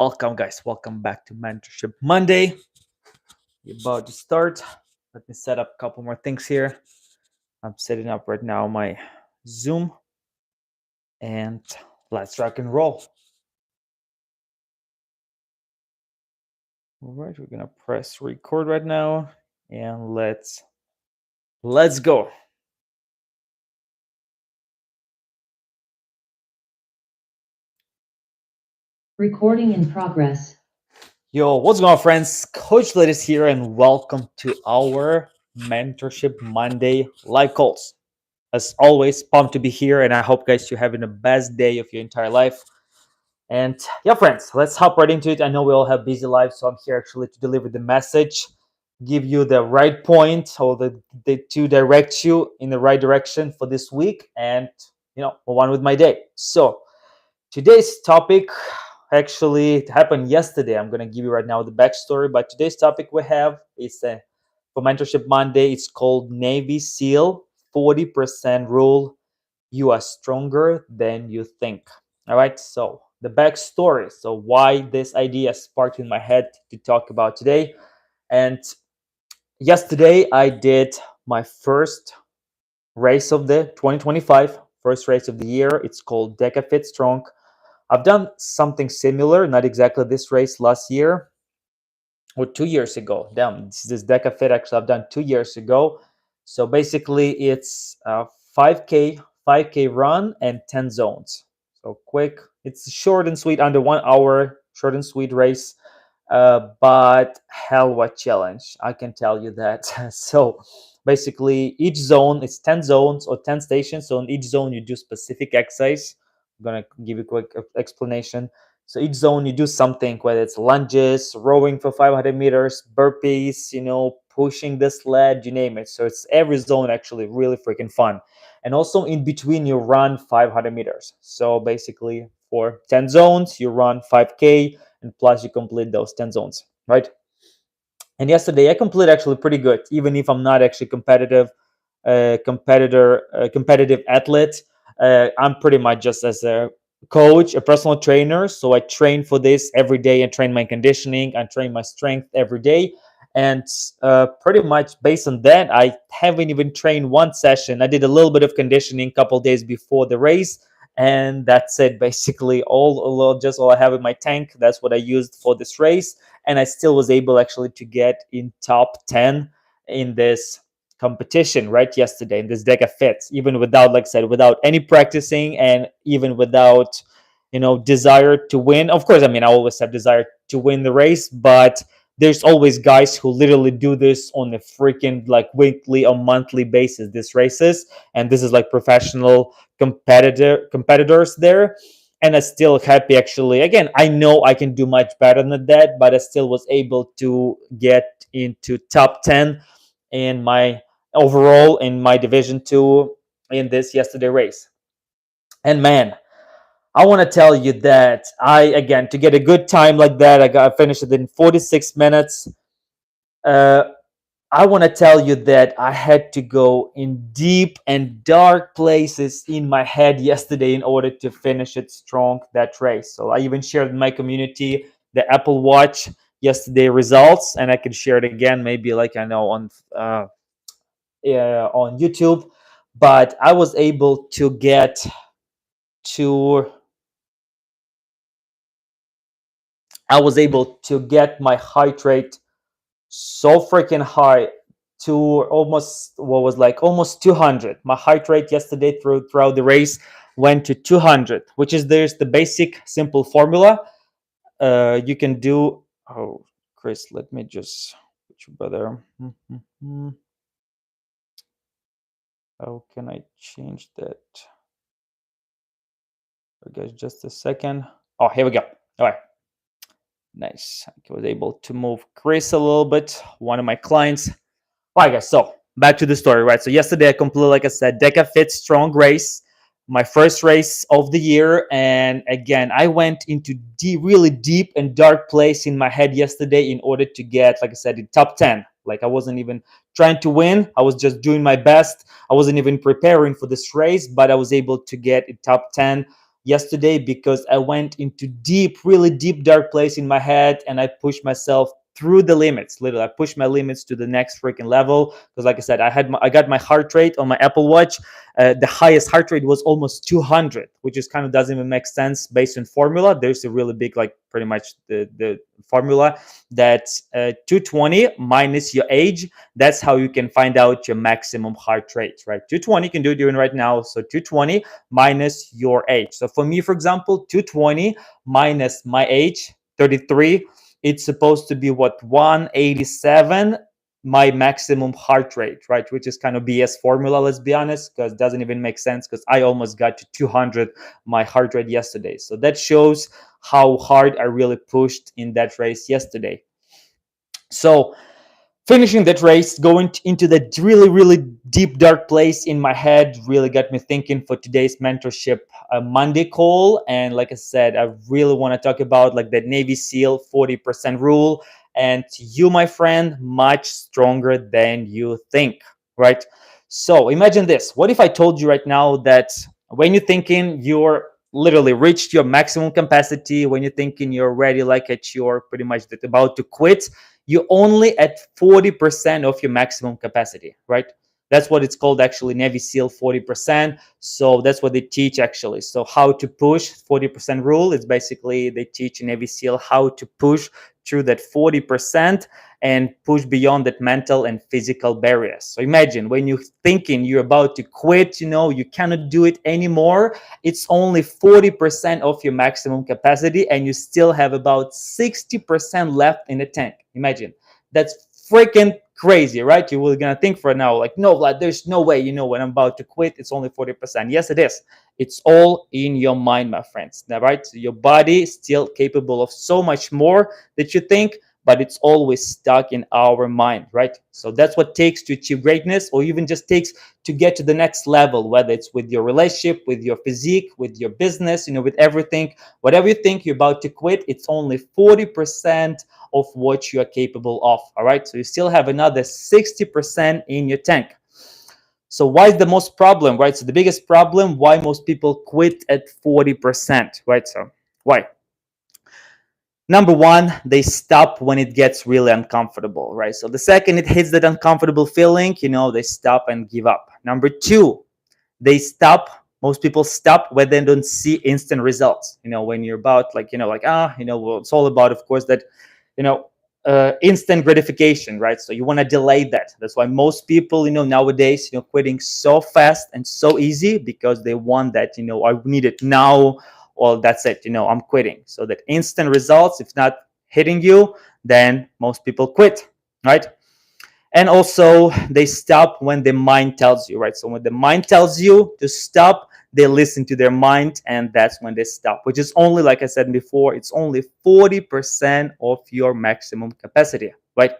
Welcome, guys. Welcome back to Mentorship Monday. We're about to start. Let me set up a couple more things here. I'm setting up right now my Zoom, and let's rock and roll. All right, we're gonna press record right now, and let's go. Recording in progress. Yo, what's going on, friends? Coach Latest here, and welcome to our Mentorship Monday live calls. As always, pumped to be here, and I hope, guys, you're having the best day of your entire life. And yeah, friends, let's hop right into it. I know we all have busy lives, so I'm here actually to deliver the message, give you the right point, or to direct you in the right direction for this week, and move on with my day. So today's topic actually it happened yesterday. I'm gonna give you right now the backstory, but today's topic we have is for Mentorship Monday. It's called Navy SEAL 40% Rule. You are stronger than you think. All right, so the backstory, so why this idea sparked in my head to talk about today. And yesterday I did my first race of the 2025, first race of the year. It's called Deca Fit Strong. I've done something similar, not exactly this race, last year or 2 years ago. Damn, this Deca Fit actually I've done 2 years ago. So basically it's 5K run and 10 zones. So quick, it's short and sweet, under 1 hour, short and sweet race. But hell what challenge, I can tell you that. So basically each zone is 10 zones or 10 stations. So in each zone you do specific exercise. I'm gonna give you a quick explanation. So each zone you do something, whether it's lunges, rowing for 500 meters, burpees, pushing the sled, you name it. So it's every zone actually really freaking fun. And also in between you run 500 meters. So basically for 10 zones, you run 5K, and plus you complete those 10 zones, right? And yesterday I completed actually pretty good, even if I'm not actually competitive athlete. I'm pretty much just as a coach, a personal trainer. So I train for this every day and train my conditioning and train my strength every day. And pretty much based on that, I haven't even trained one session. I did a little bit of conditioning a couple days before the race, and that's it. Basically, all I have in my tank. That's what I used for this race, and I still was able actually to get in top 10 in this competition right yesterday in this Deca Fit, even without, like I said, without any practicing, and even without desire to win. Of course, I mean, I always have desire to win the race, but there's always guys who literally do this on a freaking like weekly or monthly basis, these races, and this is like professional competitors there. And I still happy actually. Again, I know I can do much better than that, but I still was able to get into top 10 in my overall in my division 2 in this yesterday race. And man, I want to tell you that again, to get a good time like that, I finished it in 46 minutes. uh I want to tell you that I had to go in deep and dark places in my head yesterday in order to finish it strong, that race. So I even shared in my community the Apple Watch yesterday results, and I can share it again, maybe like I know on YouTube. But I was able to get to my heart rate so freaking high to almost what was like almost 200. My heart rate yesterday throughout the race went to 200, which is there's the basic simple formula. You can do. Oh, Chris, let me just put you brother. How can I change that? Okay, just a second. Oh, here we go. All right. Nice. I was able to move Chris a little bit, one of my clients. All right, guys. So back to the story, right? So yesterday I completed, like I said, Deca Fit Strong race, my first race of the year. And again, I went into really deep and dark place in my head yesterday in order to get, like I said, in top 10. Like I wasn't even trying to win. I was just doing my best. I wasn't even preparing for this race, but I was able to get in top 10 yesterday because I went into deep, really deep, dark place in my head, and I pushed myself through the limits. Literally, I pushed my limits to the next freaking level. Because, like I said, I got my heart rate on my Apple Watch. The highest heart rate was almost 200, which is kind of doesn't even make sense based on formula. There's a really big, like pretty much the formula that 220 minus your age. That's how you can find out your maximum heart rate, right? 220 you can do it even right now. So 220 minus your age. So for me, for example, 220 minus my age, 33, it's supposed to be what, 187, my maximum heart rate, right? Which is kind of BS formula, let's be honest, because it doesn't even make sense, because I almost got to 200 my heart rate yesterday. So that shows how hard I really pushed in that race yesterday. So finishing that race, going into that really, really deep, dark place in my head, really got me thinking for today's mentorship Monday call. And like I said, I really want to talk about like that Navy SEAL 40% rule. And you, my friend, much stronger than you think, right? So imagine this. What if I told you right now that when you're thinking you're literally reached your maximum capacity, when you're thinking you're ready, like at your pretty much about to quit, you're only at 40% of your maximum capacity, right? That's what it's called actually, Navy SEAL 40%. So that's what they teach actually. So how to push 40% rule is basically they teach in Navy SEAL how to push through that 40% and push beyond that mental and physical barriers. So imagine when you're thinking you're about to quit, you cannot do it anymore. It's only 40% of your maximum capacity, and you still have about 60% left in the tank. Imagine. That's freaking crazy, right? You were gonna think for now, like, no, Vlad, there's no way, when I'm about to quit, it's only 40%. Yes, it is. It's all in your mind, my friends. Right? So your body is still capable of so much more that you think, but it's always stuck in our mind, right? So that's what takes to achieve greatness, or even just takes to get to the next level, whether it's with your relationship, with your physique, with your business, with everything. Whatever you think you're about to quit, it's only 40% of what you are capable of. All right. So you still have another 60% in your tank. So why is the most problem, right? So the biggest problem, why most people quit at 40%, right? So why? Number one, they stop when it gets really uncomfortable, right? So the second it hits that uncomfortable feeling, they stop and give up. Number two, they stop. Most people stop when they don't see instant results. When you're about well, it's all about, of course, that you know instant gratification, right? So you want to delay that. That's why most people nowadays quitting so fast and so easy, because they want that, I need it now. Well, that's it, I'm quitting. So that instant results, if not hitting you, then most people quit, right? And also they stop when the mind tells you, right? So when the mind tells you to stop, they listen to their mind, and that's when they stop, which is only, like I said before, it's only 40% of your maximum capacity, right?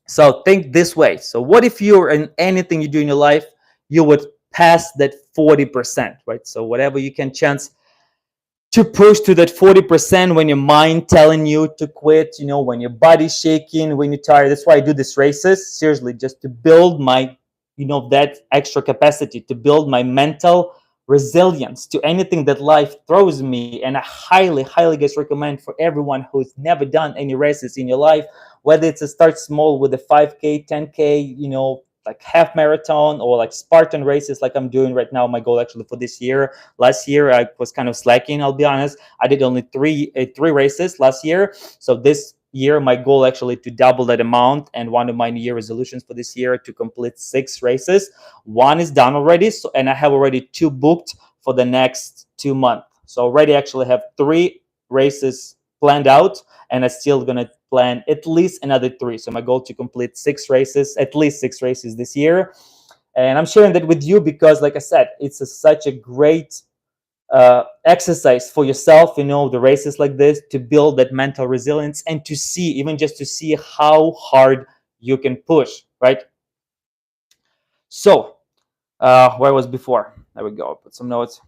So think this way. So what if you're in anything you do in your life, you would pass that 40%, right? So whatever you can chance to push to that 40% when your mind telling you to quit, when your body's shaking, when you're tired. That's why I do these races, seriously, just to build my, that extra capacity, to build my mental resilience to anything that life throws me. And I highly, highly guys recommend for everyone who's never done any races in your life, whether it's a start small with a 5K, 10K, like half marathon, or like Spartan races like I'm doing right now. My goal actually for this year. Last year I was kind of slacking, I'll be honest. I did only three races last year. So this year my goal actually to double that amount, and one of my New Year resolutions for this year to complete 6 races. One is done already, so, and I have already 2 booked for the next 2 months. So already actually have 3 races planned out, and I'm still gonna plan at least another 3. So my goal to complete 6 races, at least 6 races this year. And I'm sharing that with you because, like I said, it's such a great exercise for yourself, the races like this, to build that mental resilience, and to see, even just to see how hard you can push, right? So where I was before, there we go, put some notes.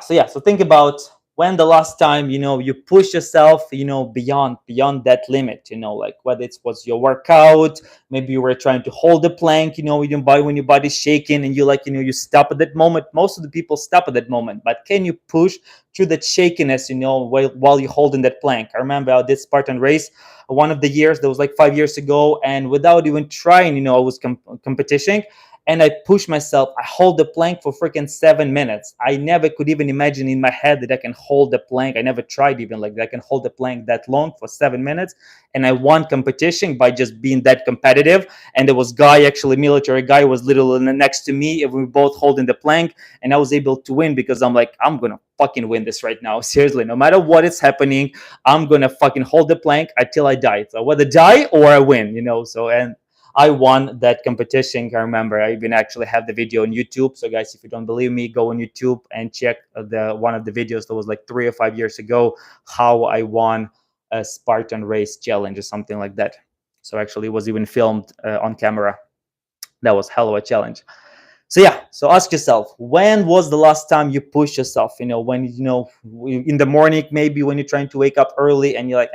So yeah, so think about when the last time, you push yourself, beyond that limit, like whether it was your workout, maybe you were trying to hold the plank, when your body's shaking and you like, you stop at that moment. Most of the people stop at that moment, but can you push through that shakiness, while you're holding that plank? I remember I did Spartan race one of the years, that was like 5 years ago, and without even trying, I was competition, and I push myself. I hold the plank for freaking 7 minutes. I never could even imagine in my head that I can hold the plank. I never tried even like that. I can hold the plank that long for 7 minutes. And I won competition by just being that competitive. And there was guy, actually military guy, was literally next to me, and we were both holding the plank. And I was able to win because I'm like, I'm gonna fucking win this right now. Seriously, no matter what is happening, I'm gonna fucking hold the plank until I die. So whether die or I win, So and I won that competition. I remember I even actually have the video on YouTube. So guys, if you don't believe me, go on YouTube and check the one of the videos that was like 3 or 5 years ago, how I won a Spartan race challenge or something like that. So actually it was even filmed on camera. That was hell of a challenge. So yeah, so ask yourself, when was the last time you pushed yourself? When in the morning, maybe when you're trying to wake up early and you're like,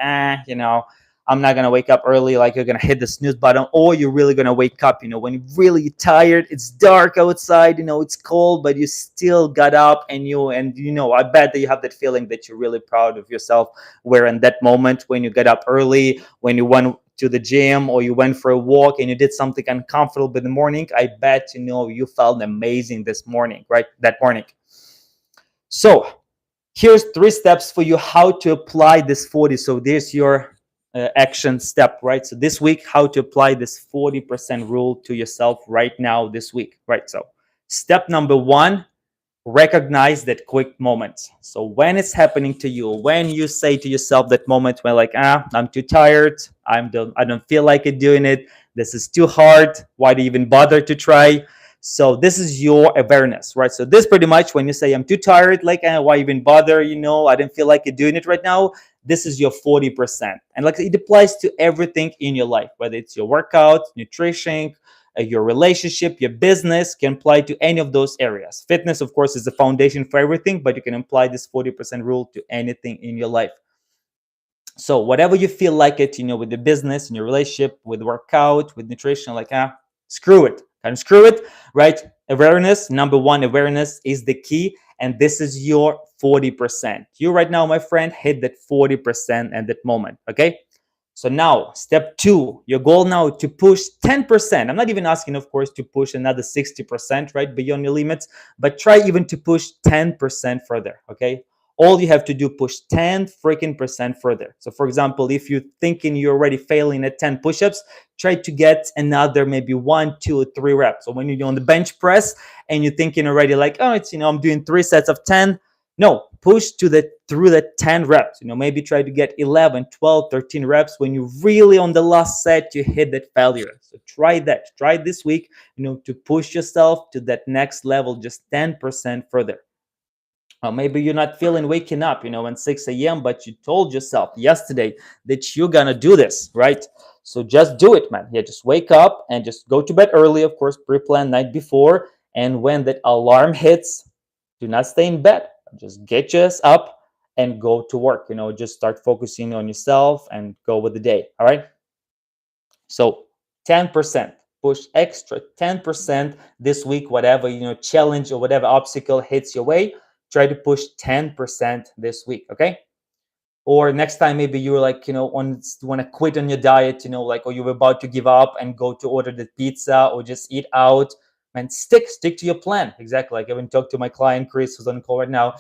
I'm not gonna wake up early, like you're gonna hit the snooze button, or you're really gonna wake up, when you're really tired, it's dark outside, it's cold, but you still got up, and I bet that you have that feeling that you're really proud of yourself, where in that moment when you get up early, when you went to the gym or you went for a walk and you did something uncomfortable in the morning, I bet you felt amazing this morning, right? That morning. So here's 3 steps for you how to apply this 40. So there's your action step, right? So this week, how to apply this 40% rule to yourself right now this week, right? So step number 1, recognize that quick moments. So when it's happening to you, when you say to yourself that moment where like, I'm too tired, I don't feel like it doing it, this is too hard, why do you even bother to try? So this is your awareness, right? So this pretty much when you say I'm too tired, like, why even bother, I didn't feel like it doing it right now, this is your 40%. And like it applies to everything in your life, whether it's your workout, nutrition, your relationship, your business, can apply to any of those areas. Fitness, of course, is the foundation for everything, but you can apply this 40% rule to anything in your life. So whatever you feel like it, with the business, in your relationship, with workout, with nutrition, like, screw it. Kind of screw it, right? Awareness, number 1, awareness is the key. And this is your 40%. You right now, my friend, hit that 40% at that moment, okay? So now, step 2, your goal now to push 10%. I'm not even asking, of course, to push another 60%, right, beyond your limits, but try even to push 10% further, okay? All you have to do, push 10 freaking percent further. So for example, if you're thinking you're already failing at 10 push-ups, try to get another maybe 1, 2, 3 reps. So when you're on the bench press and you're thinking already like, oh, it's, I'm doing 3 sets of 10, no, push through the 10 reps. Maybe try to get 11, 12, 13 reps. When you really on the last set, you hit that failure. So try that. Try this week, to push yourself to that next level, just 10% further. Maybe you're not feeling waking up, at 6 a.m., but you told yourself yesterday that you're gonna do this, right? So just do it, man. Yeah, just wake up and just go to bed early, of course, pre-planned night before. And when that alarm hits, do not stay in bed. Just get your ass up and go to work. Just start focusing on yourself and go with the day. All right. So 10%, push extra 10% this week, whatever, challenge or whatever obstacle hits your way, try to push 10% this week. Okay. Or next time, maybe you're like, want to quit on your diet, like, or you're about to give up and go to order the pizza or just eat out. Man, stick to your plan. Exactly. Like I even talked to my client Chris, who's on call right now.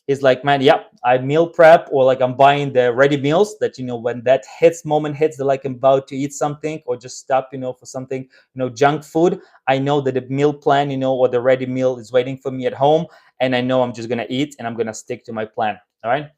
He's like, man, yeah, I meal prep, or like I'm buying the ready meals that, when that moment hits, that like I'm about to eat something or just stop, for something, junk food. I know that the meal plan, or the ready meal is waiting for me at home, and I know I'm just gonna eat and I'm gonna stick to my plan. All right.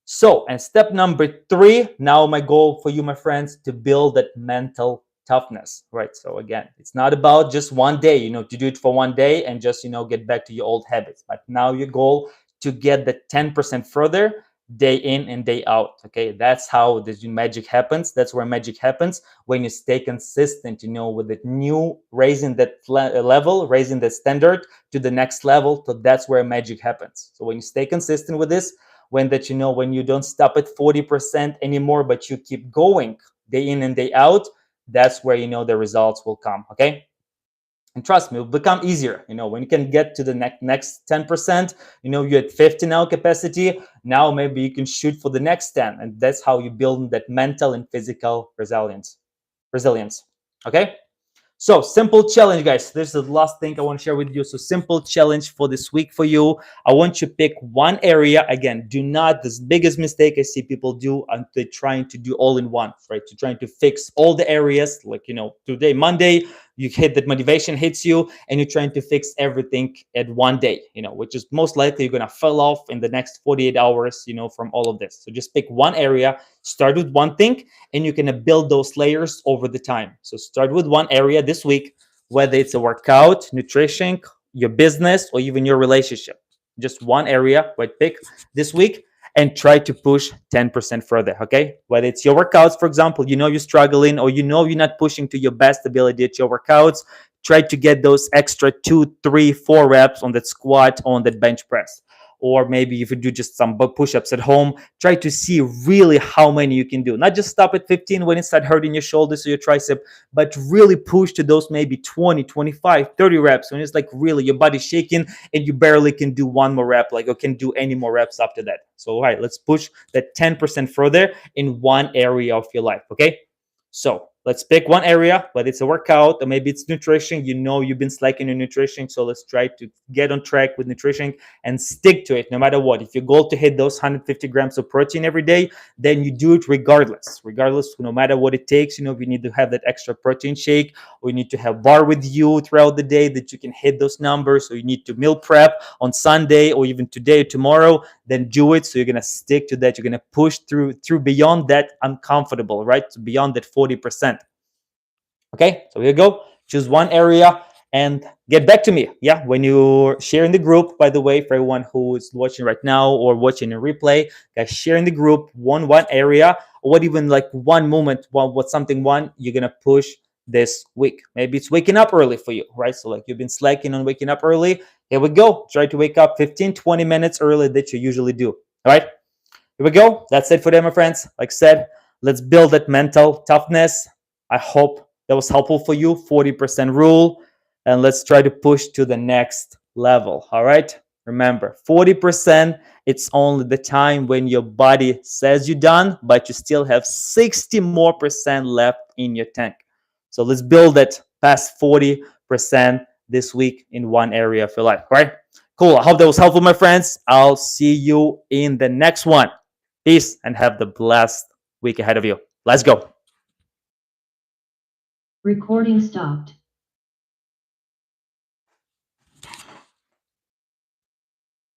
So, and step number 3, now my goal for you, my friends, to build that mental toughness, right? So again, it's not about just one day, to do it for one day and just, get back to your old habits. But now your goal to get the 10% further day in and day out. Okay, that's how the magic happens. That's where magic happens, when you stay consistent, with the new, raising that level, raising the standard to the next level. So that's where magic happens. So when you stay consistent with this, when that, when you don't stop at 40% anymore, but you keep going day in and day out, that's where the results will come. Okay. And trust me, it will become easier. When you can get to the next 10%, you're at 50 now capacity. Now maybe you can shoot for the next 10. And that's how you build that mental and physical resilience. Okay. So simple challenge, guys. This is the last thing I want to share with you. So simple challenge for this week for you. I want you to pick one area. Again, do not, this biggest mistake I see people do, and they're trying to do all in one, right? To trying to fix all the areas, like, today, Monday, you hit that motivation hits you and you're trying to fix everything at one day, which is most likely you're going to fall off in the next 48 hours, from all of this. So just pick one area, start with one thing, and you can build those layers over the time. So start with one area this week, whether it's a workout, nutrition, your business, or even your relationship. Just one area, right? Pick this week and try to push 10% further. Okay. Whether it's your workouts, for example, you're struggling, or you're not pushing to your best ability at your workouts, try to get those extra 2, 3, 4 reps on that squat, on that bench press. Or maybe if you do just some push-ups at home, try to see really how many you can do. Not just stop at 15 when it starts hurting your shoulders or your tricep, but really push to those maybe 20, 25, 30 reps when it's like really your body's shaking and you barely can do one more rep, like, or can do any more reps after that. So, all right, let's push that 10% further in one area of your life, okay? So let's pick one area, whether it's a workout or maybe it's nutrition. You've been slacking in nutrition. So let's try to get on track with nutrition and stick to it no matter what. If your goal to hit those 150 grams of protein every day, then you do it regardless, no matter what it takes. If you need to have that extra protein shake, or you need to have bar with you throughout the day that you can hit those numbers, or you need to meal prep on Sunday or even today or tomorrow, then do it. So you're going to stick to that. You're going to push through beyond that uncomfortable, right? Beyond that 40%. Okay, so here you go. Choose one area and get back to me. Yeah, when you're sharing the group, by the way, for everyone who is watching right now or watching a replay, guys, share in the group one area, or what, even like one moment, one you're gonna push this week. Maybe it's waking up early for you, right? So like you've been slacking on waking up early. Here we go. Try to wake up 15, 20 minutes early that you usually do. All right. Here we go. That's it for them, my friends. Like I said, let's build that mental toughness. I hope that was helpful for you. 40% rule. And let's try to push to the next level. All right. Remember, 40%, it's only the time when your body says you're done, but you still have 60 more percent left in your tank. So let's build that past 40% this week in one area of your life. All right. Cool. I hope that was helpful, my friends. I'll see you in the next one. Peace and have the blessed week ahead of you. Let's go. Recording stopped.